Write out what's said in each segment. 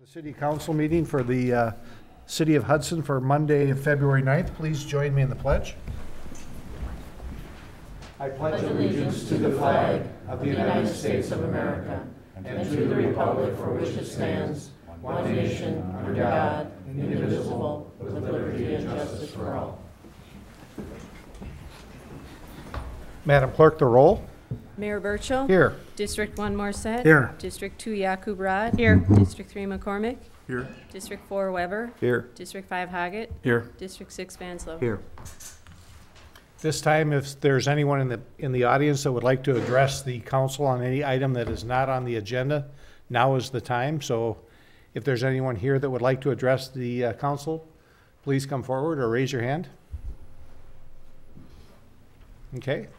The City Council meeting for the City of Hudson for Monday, February 9th. Please join me in the pledge. I pledge allegiance to the flag of the United States of America and to the republic for which it stands, one nation, under God, indivisible, with liberty and justice for all. Madam Clerk, the roll. Mayor Burchill. Here. District 1 Morset. Here. District 2 Yakub Rod. Here. District 3 McCormick. Here. District 4 Weber. Here. District 5 Hoggett. Here. District 6 Vanslow. Here. This time, if there's anyone in the audience that would like to address the council on any item that is not on the agenda, now is the time. So if there's anyone here that would like to address the council, please come forward or raise your hand. Okay.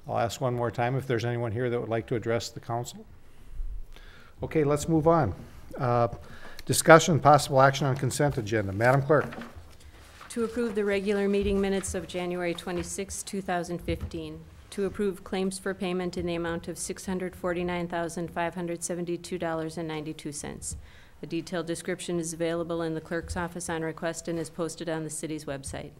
I'll ask one more time if there's anyone here that would like to address the council. Okay, let's move on. Discussion, possible action on consent agenda. Madam Clerk. To approve the regular meeting minutes of January 26, 2015. To approve claims for payment in the amount of $649,572.92. A detailed description is available in the clerk's office on request and is posted on the city's website.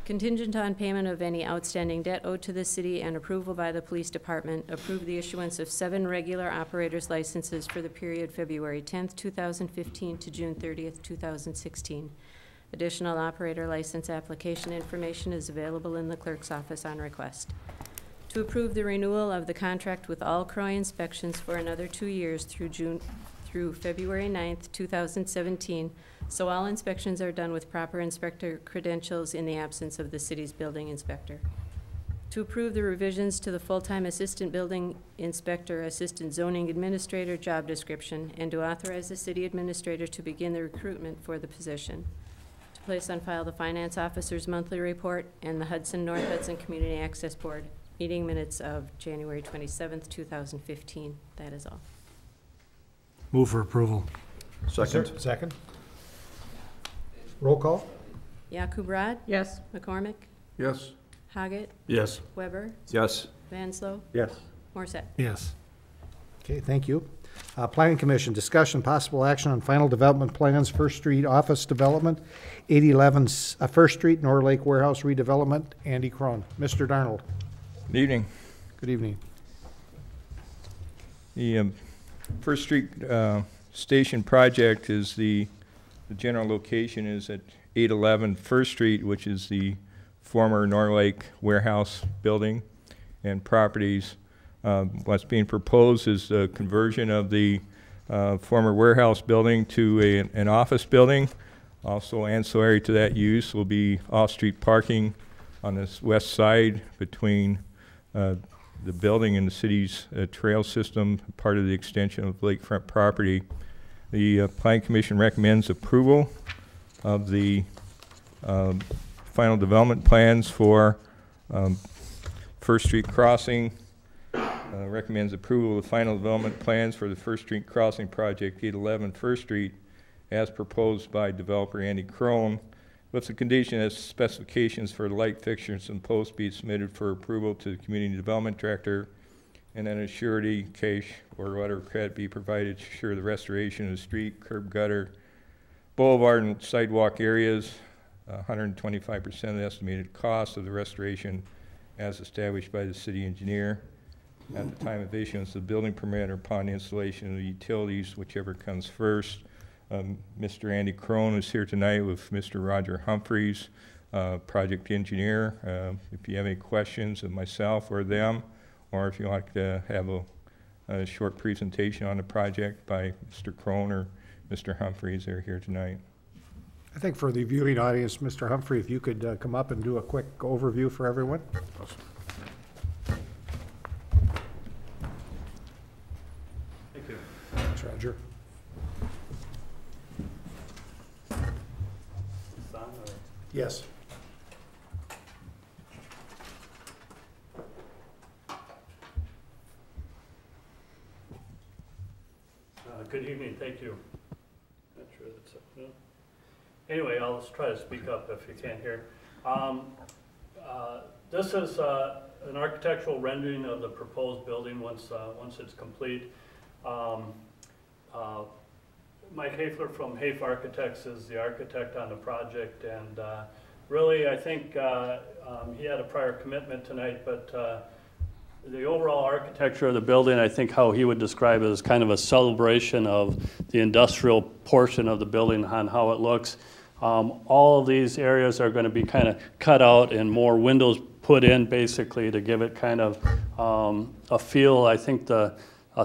Contingent on payment of any outstanding debt owed to the city and approval by the police department, approve the issuance of 7 regular operators licenses for the period February 10th, 2015 to June 30th, 2016. Additional operator license application information is available in the clerk's office on request. To approve the renewal of the contract with All Croy Inspections for another 2 years through February 9th, 2017, so all inspections are done with proper inspector credentials in the absence of the city's building inspector. To approve the revisions to the full-time assistant building inspector, assistant zoning administrator job description, and to authorize the city administrator to begin the recruitment for the position. To place on file the finance officer's monthly report and the North Hudson Community Access Board meeting minutes of January 27th, 2015. That is all. Move for approval. Second. Second. Roll call. Yakub Rod. Yes. McCormick. Yes. Hoggett. Yes. Weber. Yes. Vanslow. Yes. Morset. Yes. Okay, thank you. Planning Commission, discussion, possible action on final development plans, First Street Office Development, 811 First Street, North Lake Warehouse Redevelopment, Andy Crone. Mr. Darnold. Good evening. Good evening. The First Street Station project is the general location is at 811 First Street, which is the former North Lake Warehouse building and properties. What's being proposed is the conversion of the former warehouse building to an office building. Also ancillary to that use will be off-street parking on this west side between the building and the city's trail system, part of the extension of lakefront property. The Planning Commission recommends approval of the final development plans for First Street Crossing. Recommends approval of the final development plans for the First Street Crossing Project 811 First Street as proposed by developer Andy Crone, with the condition that specifications for light fixtures and posts be submitted for approval to the Community Development Director, and then a surety, cash, or letter of credit be provided to assure the restoration of the street, curb gutter, boulevard, and sidewalk areas, 125% of the estimated cost of the restoration as established by the city engineer at the time of issuance of the building permit or upon installation of the utilities, whichever comes first. Mr. Andy Crone is here tonight with Mr. Roger Humphreys, project engineer. If you have any questions of myself or them, or if you'd like to have a short presentation on the project by Mr. Crone or Mr. Humphreys, they're here tonight. I think for the viewing audience, Mr. Humphrey, if you could come up and do a quick overview for everyone. Thank you. Thanks, Roger. Yes. Good evening, thank you. Not sure that's up, no. Anyway, I'll just try to speak up if you can't hear. This is an architectural rendering of the proposed building once it's complete. Mike Hafler from Hafe Architects is the architect on the project, and really, I think he had a prior commitment tonight, but the overall architecture of the building, I think how he would describe it as kind of a celebration of the industrial portion of the building on how it looks. All of these areas are going to be kind of cut out and more windows put in basically to give it kind of a feel. I think the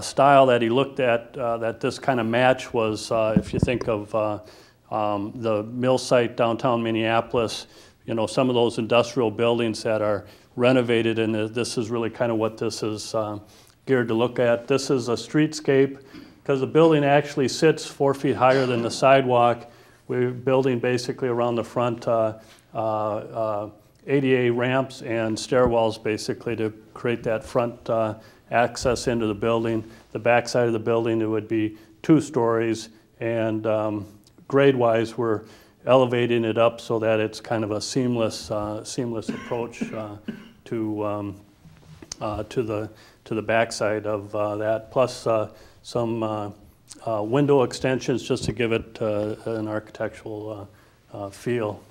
style that he looked at that this kind of match was, if you think of the mill site downtown Minneapolis, you know, some of those industrial buildings that are renovated, and this is really kind of what this is geared to look at. This is a streetscape because the building actually sits 4 feet higher than the sidewalk. We're building basically around the front ADA ramps and stairwells basically to create that front access into the building. The back side of the building, it would be 2 stories, and grade-wise, we're elevating it up so that it's kind of a seamless approach to the backside of that. Plus some window extensions just to give it an architectural feel.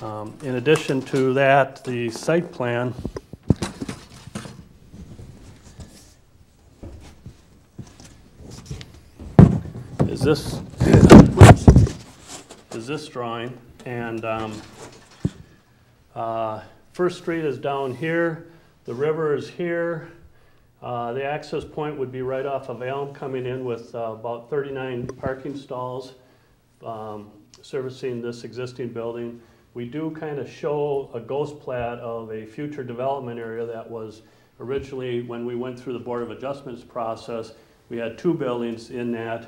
In addition to that, the site plan is this drawing, and First Street is down here, the river is here, the access point would be right off of Elm, coming in with about 39 parking stalls servicing this existing building. We do kind of show a ghost plat of a future development area that was originally, when we went through the Board of Adjustments process, we had 2 buildings in that.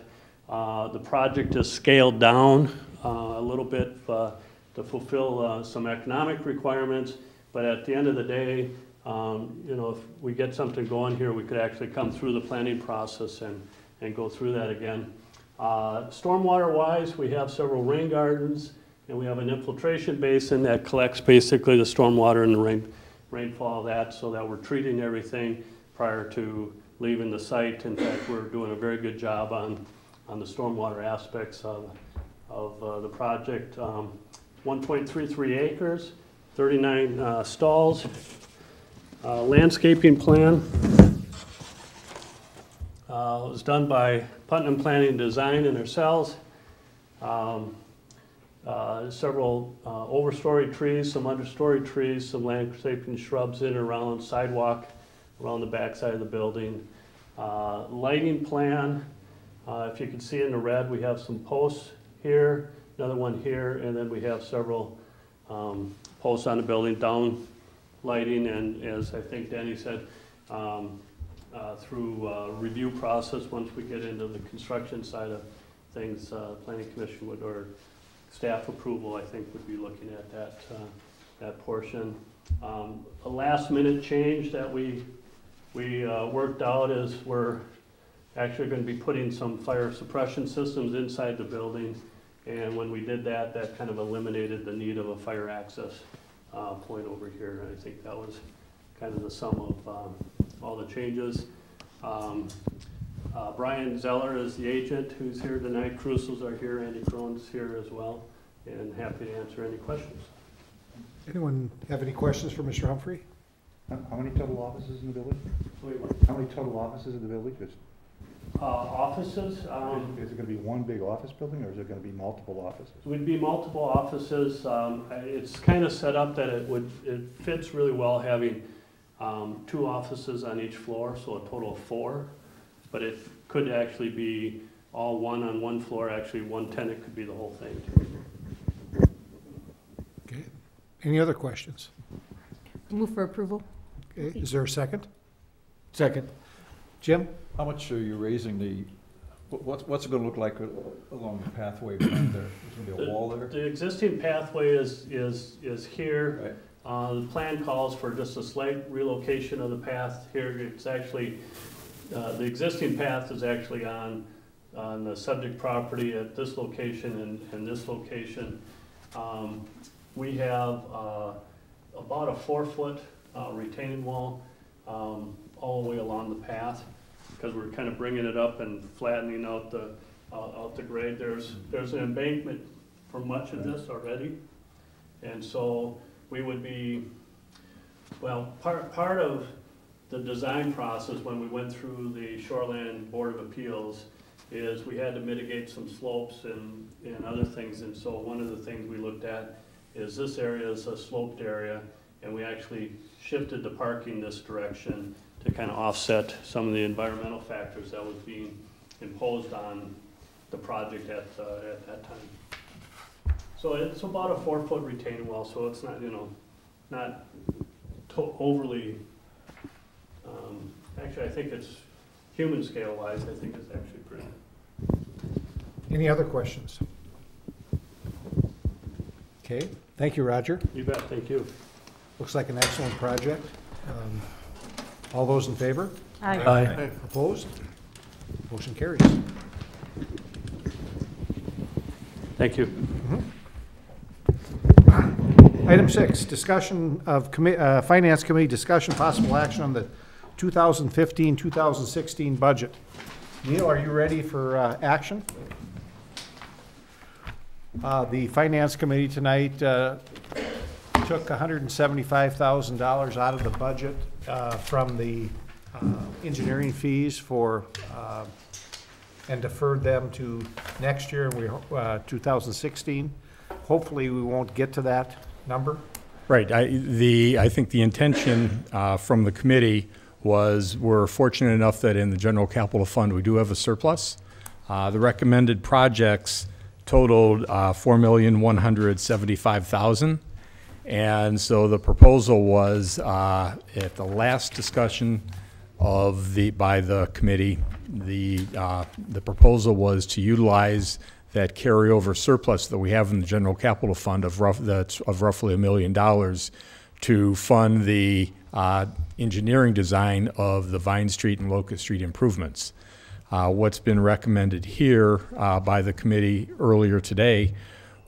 The project is scaled down a little bit to fulfill some economic requirements, but at the end of the day, you know, if we get something going here, we could actually come through the planning process and go through that again. Stormwater-wise, we have several rain gardens, and we have an infiltration basin that collects basically the stormwater and the rainfall of that, so that we're treating everything prior to leaving the site. In fact, we're doing a very good job on the stormwater aspects of the project. 1.33 acres, 39 stalls. Landscaping plan was done by Putnam Planning and Design and ourselves. Several overstory trees, some understory trees, some landscaping shrubs in and around, sidewalk around the back side of the building. Lighting plan, if you can see in the red, we have some posts here, another one here, and then we have several posts on the building, down lighting, and as I think Danny said, through review process, once we get into the construction side of things, Planning Commission would, or staff approval, I think, would be looking at that portion. A last minute change that we worked out is we're actually going to be putting some fire suppression systems inside the building, and when we did that, that kind of eliminated the need of a fire access point over here. I think that was kind of the sum of all the changes. Brian Zeller is the agent who's here tonight. Crusoes are here. Andy Crone's here as well, and happy to answer any questions. Anyone have any questions for Mr. Humphrey? How many total offices in the building? Wait, what? How many total offices in the building? Just, Offices. is it going to be one big office building, or is it going to be multiple offices? It would be multiple offices. It's kind of set up that it fits really well having 2 offices on each floor, so a total of 4. But it could actually be all one on one floor. Actually, one tenant could be the whole thing too. Okay. Any other questions? Move for approval. Okay. Is there a second? Second. Jim? How much are you raising the, what's it gonna look like along the pathway behind there? Is there gonna be a wall there? The existing pathway is here. Right. The plan calls for just a slight relocation of the path here. It's actually, the existing path is actually on the subject property at this location and this location. We have about a 4-foot retaining wall all the way along the path, because we're kind of bringing it up and flattening out the out the grade. There's an embankment for much of this already. And so we would be, well, part of the design process when we went through the Shoreland Board of Appeals is we had to mitigate some slopes and other things. And so one of the things we looked at is this area is a sloped area, and we actually shifted the parking this direction to kind of offset some of the environmental factors that was being imposed on the project at that time. So it's about a 4-foot retaining wall, so it's not, not overly, actually I think it's, human scale wise, I think it's actually pretty. Any other questions? Okay, thank you, Roger. You bet, thank you. Looks like an excellent project. All those in favor? Aye. Opposed? Motion carries. Thank you. Item 6, discussion of Finance Committee discussion, possible action on the 2015-2016 budget. Neil, are you ready for action? The Finance Committee tonight took $175,000 out of the budget from the engineering fees for and deferred them to next year, 2016. Hopefully, we won't get to that number. Right. I think the intention from the committee was we're fortunate enough that in the general capital fund we do have a surplus. The recommended projects totaled $4,175,000, and so the proposal was at the last discussion of by the committee, the proposal was to utilize that carryover surplus that we have in the general capital fund of roughly $1 million to fund the engineering design of the Vine Street and Locust Street improvements. What's been recommended here by the committee earlier today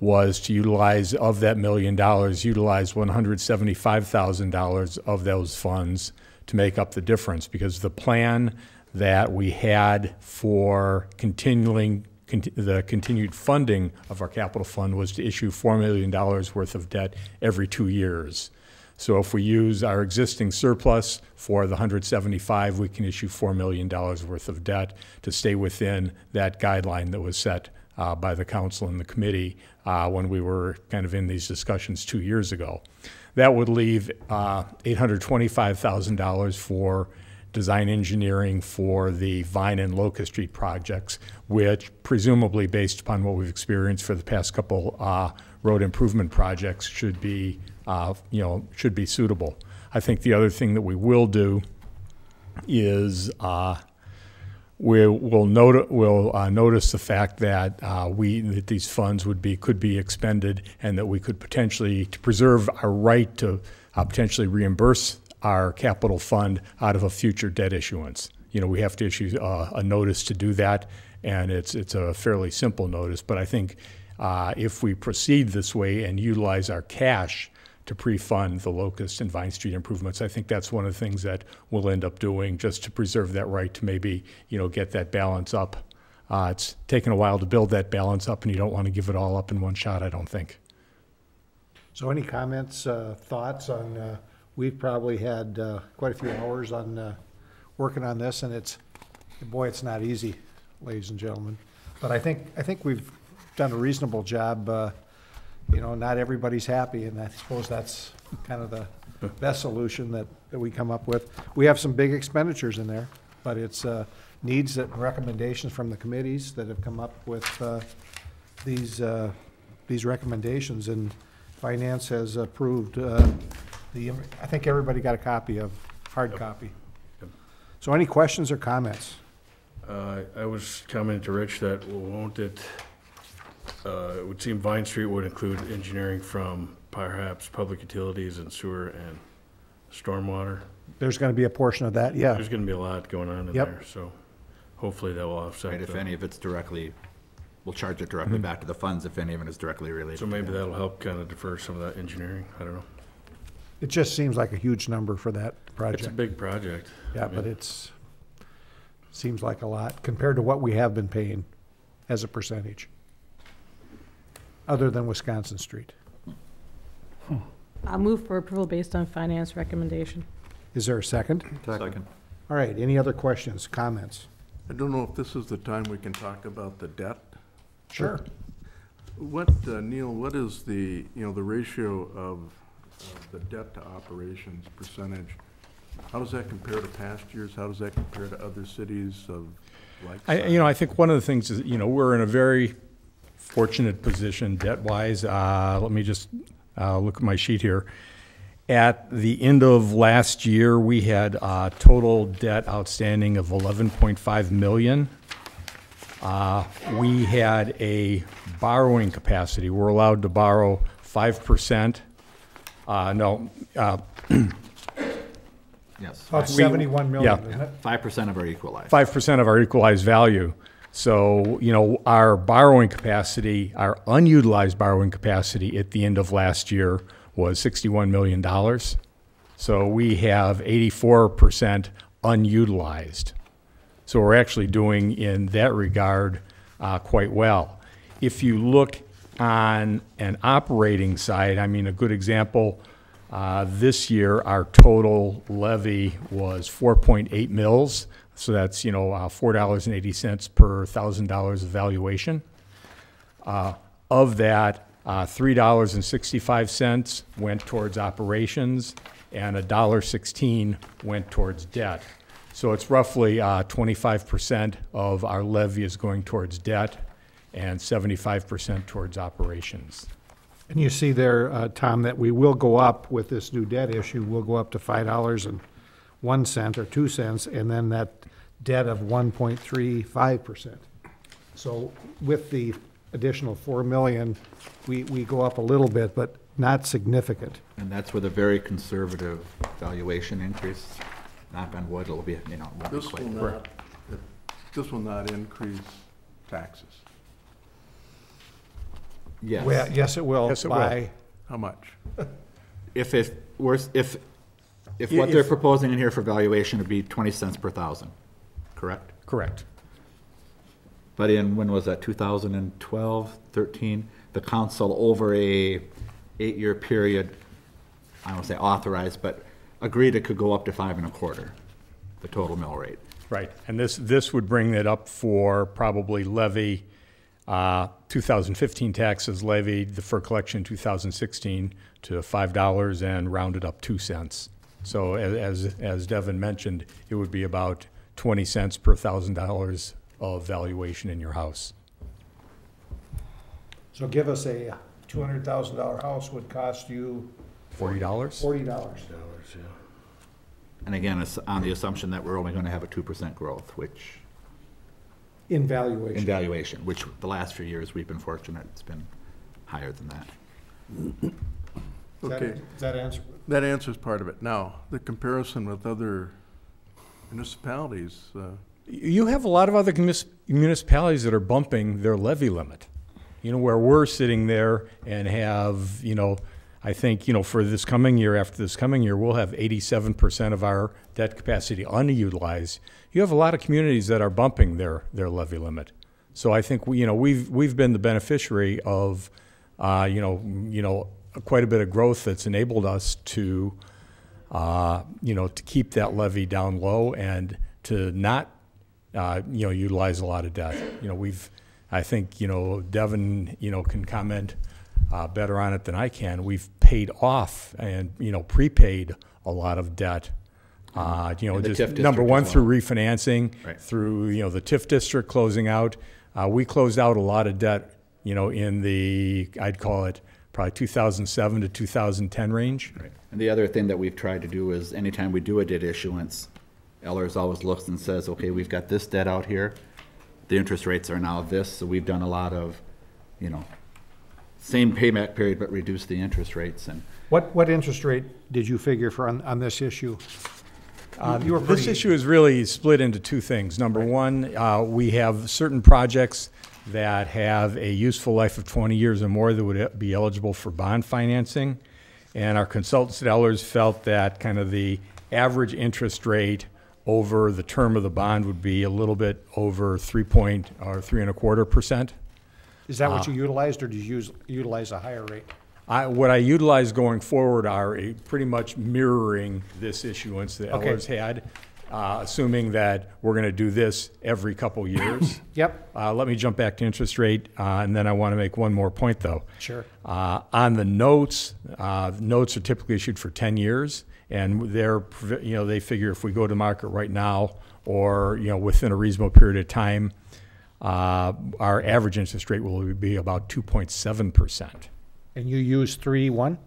was to utilize, of that $1 million, utilize $175,000 of those funds to make up the difference, because the plan that we had for the continued funding of our capital fund was to issue $4 million worth of debt every 2 years. So if we use our existing surplus for the 175, we can issue $4 million worth of debt to stay within that guideline that was set by the council and the committee when we were kind of in these discussions 2 years ago. That would leave $825,000 for design engineering for the Vine and Locust Street projects, which presumably, based upon what we've experienced for the past couple road improvement projects, should be suitable. I think the other thing that we will do is we'll notice the fact that that these funds could be expended, and that we could potentially, to preserve our right to potentially reimburse our capital fund out of a future debt issuance. We have to issue a notice to do that, and it's a fairly simple notice. But I think if we proceed this way and utilize our cash to pre-fund the Locust and Vine Street improvements, I think that's one of the things that we'll end up doing, just to preserve that right to maybe, get that balance up. It's taken a while to build that balance up, and you don't want to give it all up in one shot, I don't think. So any comments, thoughts on, we've probably had quite a few hours on working on this, and it's not easy, ladies and gentlemen. But I think we've done a reasonable job. Not everybody's happy, and I suppose that's kind of the best solution that we come up with. We have some big expenditures in there, but it's needs and recommendations from the committees that have come up with these recommendations, and Finance has approved I think everybody got a copy of, hard copy. Yep. So any questions or comments? I was commenting to Rich that it would seem Vine Street would include engineering from perhaps public utilities and sewer and stormwater. There's going to be a portion of that, yeah. There's going to be a lot going on in Yep. there, so hopefully that will offset. Right, if any of it's directly, we'll charge it directly back to the funds if any of it is directly related. So maybe that'll help kind of defer some of that engineering. I don't know. It just seems like a huge number for that project. It's a big project. Yeah, but seems like a lot compared to what we have been paying. as a percentage, other than Wisconsin Street. I'll move for approval based on finance recommendation. Is there a second? Second. All right, any other questions, comments? I don't know if this is the time we can talk about the debt. Sure. What, Neil, what is the, the ratio of the debt to operations percentage? How does that compare to past years? How does that compare to other cities of like size? I think one of the things is, we're in a very fortunate position debt-wise. Let me just look at my sheet here. At the end of last year, we had total debt outstanding of $11.5 million. We had a borrowing capacity. We're allowed to borrow 5%. Yes. About 71 million, isn't it? 5% of our equalized. 5% of our equalized value. So, our borrowing capacity, our unutilized borrowing capacity at the end of last year was $61 million. So we have 84% unutilized. So we're actually doing, in that regard, quite well. If you look on an operating side, a good example, this year our total levy was 4.8 mils. So that's, $4.80 per $1,000 of valuation. Of that, $3.65 went towards operations and $1.16 went towards debt. So it's roughly 25% of our levy is going towards debt and 75% towards operations. And you see there, Tom, that we will go up with this new debt issue. We'll go up to $5.01 or 2 cents, and then that debt of 1.35%. So with the additional 4 million, we go up a little bit, but not significant. And that's with a very conservative valuation increase. Knock on wood, it'll be, won't be This quite. this will not increase taxes. Yes. Well, yes, it will. Yes, it will. By How much? If what they're proposing in here for valuation would be 20 cents per thousand, correct? Correct. But when was that, 2012, 13? The council over a 8-year period, I don't want to say authorized, but agreed it could go up to 5 1/4, the total mill rate. Right, and this would bring it up for probably levy, 2015 taxes levied for collection 2016 to $5 and rounded up 2 cents. So as Devin mentioned, it would be about 20 cents per $1,000 of valuation in your house. So give us a $200,000 house would cost you $40? $40. And again, it's on the assumption that we're only going to have a 2% growth, which, In in valuation. valuation, which the last few years we've been fortunate, it's been higher than that. Does Okay, that answer? that answers part of it. Now, the comparison with other municipalities, You have a lot of other municipalities that are bumping their levy limit. Where we're sitting there and have, I think, for this coming year, after this coming year, we'll have 87% of our debt capacity unutilized. You have a lot of communities that are bumping their levy limit. So I think we've been the beneficiary of, quite a bit of growth that's enabled us to, to keep that levy down low and to not, utilize a lot of debt. I think, Devin, can comment better on it than I can. We've paid off and, prepaid a lot of debt. And the Just TIF number district one, as through well. refinancing, Right. through, the TIF district closing out. We closed out a lot of debt, in the, I'd call it probably 2007 to 2010 range. Right. And the other thing that we've tried to do is anytime we do a debt issuance, Ellers always looks and says, okay, we've got this debt out here. The interest rates are now this, so we've done a lot of, same payback period, but reduce the interest rates. And What interest rate did you figure for on this issue? You were This pretty- issue is really split into two things. Number one, we have certain projects that have a useful life of 20 years or more that would be eligible for bond financing. And our consultants at Ellers felt that kind of the average interest rate over the term of the bond would be a little bit over 3.25%. Is that what you utilized, or did you utilize a higher rate? What I utilize going forward are pretty much mirroring this issuance that Okay. Ellers had, assuming that we're going to do this every couple years. Yep, Let me jump back to interest rate, and then I want to make one more point, though. sure. On the notes, notes are typically issued for 10 years, and they figure if we go to market right now or, within a reasonable period of time, our average interest rate will be about 2.7%. And you use 3.1?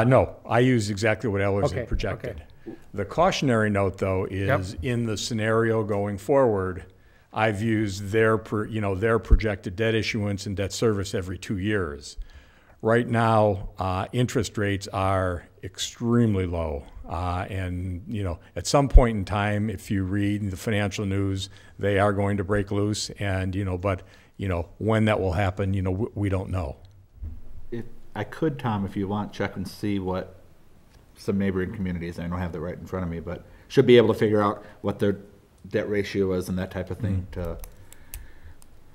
No, I use exactly what Ellers Okay, had projected. okay. The cautionary note, though, Yep. is in the scenario going forward, I've used their projected debt issuance and debt service every 2 years. Right now, interest rates are extremely low. And, at some point in time, if you read the financial news, they are going to break loose. And, but, when that will happen, we don't know. If I could, Tom, if you want, check and see what some neighboring communities, I don't have that right in front of me, but should be able to figure out what their debt ratio is and that type of thing to,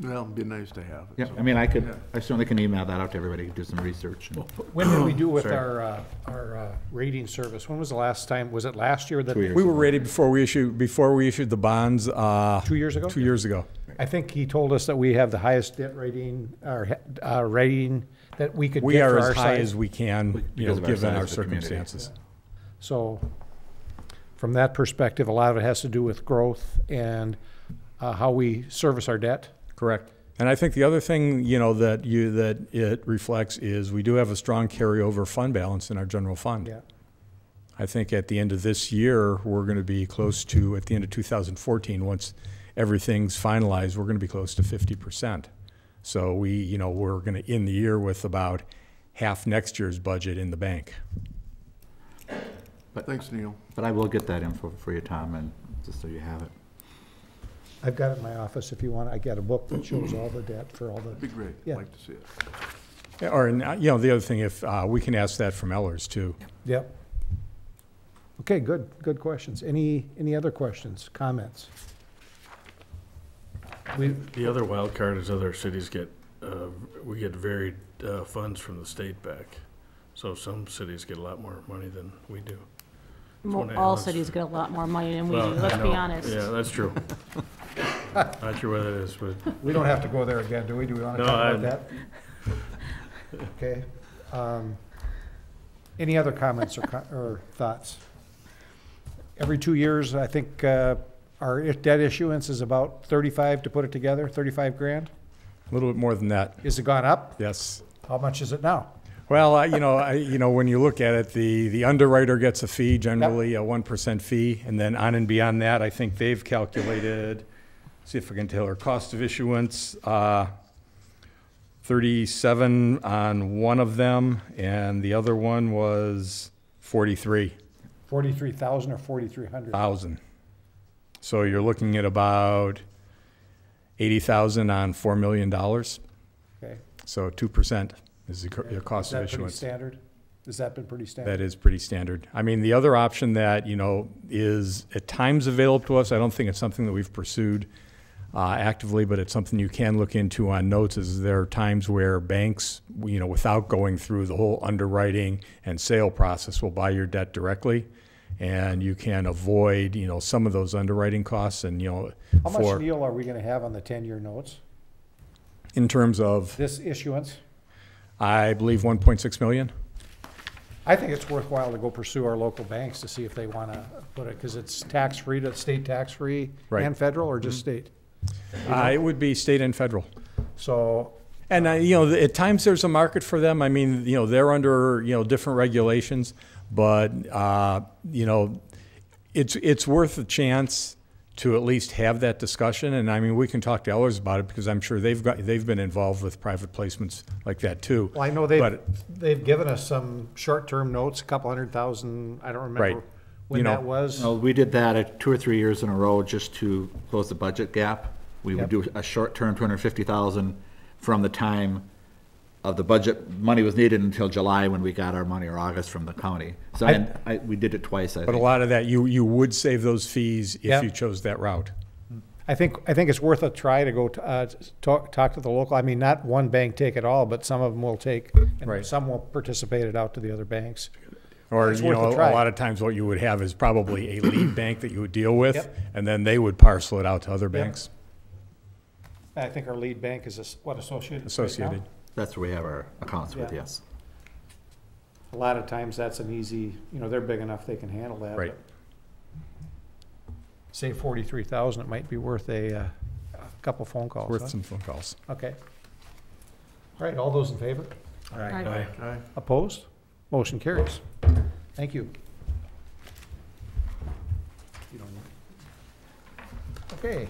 Well, it'd be nice to have it. yeah, so. I mean, I Yeah. certainly can email that out to everybody, do some research. When did we do with Sorry. our rating service? When was the last time? Was it last year? 2 years. We were rated before we issued the bonds. 2 years ago? 2 years ago. I think he told us that we have the highest debt rating, or rating that we could We get are for as our high size. as we can, Because of our given size our of the community. circumstances. So from that perspective, a lot of it has to do with growth and how we service our debt. Correct. And I think the other thing, that it reflects is we do have a strong carryover fund balance in our general fund. Yeah. I think at the end of this year, we're going to be close to, at the end of 2014, once everything's finalized, we're going to be close to 50%. So we're going to end the year with about half next year's budget in the bank. Thanks, Neil. But I will get that info for you, Tom, and just so you have it. I've got it in my office if you want. I got a book that shows all the debt for all That'd be the, great. Yeah. Like to see it. Or, the other thing, if we can ask that from Ellers, too. yep. Okay, good questions. Any other questions, comments? The other wild card is other cities we get varied funds from the state back. So some cities get a lot more money than we do. one of All Alan's- cities get a lot more money than we do, Well, I let's be know. honest. Yeah, that's true. Not sure what that is, but We don't have to go there again, do we? Do we want to No, talk about I- that? Okay. Any other comments or thoughts? Every 2 years, I think our debt issuance is about 35 to put it together, 35 grand. A little bit more than that, Is it gone up? yes. How much is it now? Well, when you look at it, the underwriter gets a fee, generally a 1% fee, and then on and beyond that, I think they've calculated, see if I can tell her, cost of issuance, 37 on one of them, and the other one was 43,000. 43,000 or 4,300? So you're looking at about 80,000 on $4 million. Okay. So 2% is the cost Is of that pretty issuance. standard? Has that been pretty standard? That is pretty standard. I mean, the other option that, is at times available to us, I don't think it's something that we've pursued actively, but it's something you can look into on notes, is there are times where banks, without going through the whole underwriting and sale process, will buy your debt directly, and you can avoid, some of those underwriting costs and, How much, Neil, are we going to have on the 10-year notes? in terms of, This issuance? I believe 1.6 million. I think it's worthwhile to go pursue our local banks to see if they want to put it, because it's tax-free, state tax-free Right. and federal, or just state? It would be state and federal. So, And, at times there's a market for them. I mean, they're under, different regulations, but, it's worth a chance to at least have that discussion. And I mean, we can talk to Ellers about it, because I'm sure they've been involved with private placements like that too. well, I know they've given us some short-term notes, a couple 100,000, I don't remember Right. when that was. No, we did that at 2 or 3 years in a row just to close the budget gap. We would Yep. do a short term, 250,000 from the time of the budget, money was needed until July when we got our money, or August from the county. So we did it twice, I But a think. lot of that, you would save those fees Yeah. if you chose that route. I think it's worth a try to go talk to the local, I mean, not one bank take it all, but some of them will take, and Right. some will participate it out to the other banks. Or, It's you worth know, a a try. lot of times what you would have is probably a lead bank that you would deal with, Yep. and then they would parcel it out to other banks. I think our lead bank is, Associated? right now? Associated. That's where we have our accounts with, Yeah. yes. A lot of times that's an easy, they're big enough, they can handle that. Right. but Say 43,000, it might be worth a couple phone calls. Worth huh? some phone calls. Okay. All right, all those in favor? Aye. Aye. Opposed? Motion carries. Thank you. Okay.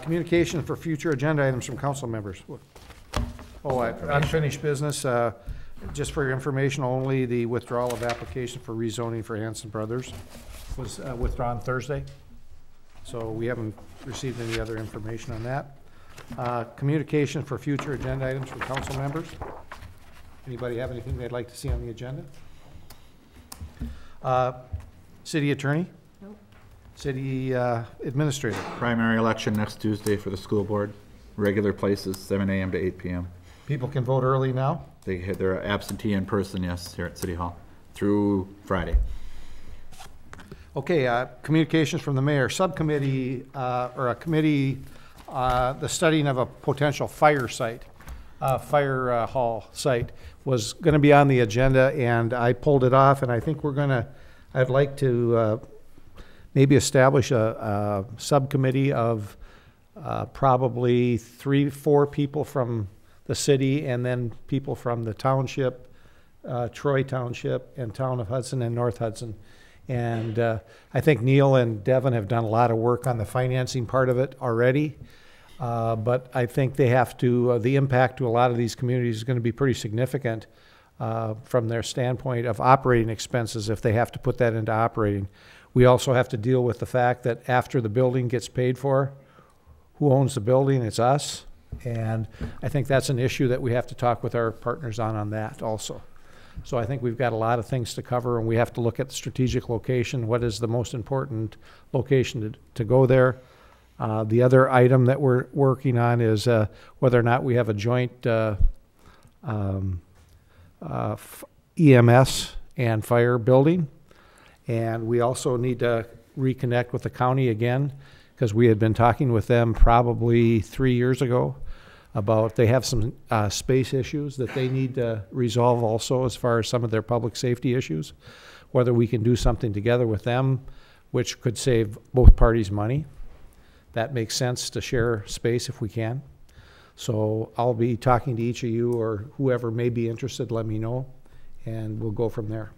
Communication for future agenda items from council members. Unfinished business, just for your information only, the withdrawal of application for rezoning for Hanson Brothers was withdrawn Thursday. So we haven't received any other information on that. Communication for future agenda items from council members. Anybody have anything they'd like to see on the agenda? City attorney? Nope. City administrator? Primary election next Tuesday for the school board. Regular places, 7 a.m. to 8 p.m. People can vote early now? They're absentee in person, yes, here at City Hall, through Friday. Okay, communications from the mayor. Subcommittee, or a committee, the studying of a potential fire site, fire hall site was gonna be on the agenda, and I pulled it off, and I think I'd like to maybe establish a subcommittee of probably 3-4 people from the city, and then people from the township, Troy Township, and town of Hudson and North Hudson. And I think Neil and Devin have done a lot of work on the financing part of it already. But I think they have to, the impact to a lot of these communities is going to be pretty significant from their standpoint of operating expenses if they have to put that into operating. We also have to deal with the fact that after the building gets paid for, who owns the building? It's us. And I think that's an issue that we have to talk with our partners on that also. So I think we've got a lot of things to cover, and we have to look at the strategic location. What is the most important location to go there? The other item that we're working on is whether or not we have a joint EMS and fire building. And we also need to reconnect with the county again, because we had been talking with them probably 3 years ago about they have some space issues that they need to resolve also as far as some of their public safety issues, whether we can do something together with them, which could save both parties money. That makes sense to share space if we can. So I'll be talking to each of you, or whoever may be interested, let me know, and we'll go from there.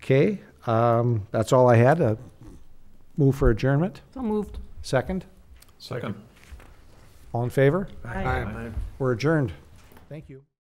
Okay, that's all I had. Move for adjournment. So moved. Second? Second. All in favor? Aye. We're adjourned. Thank you.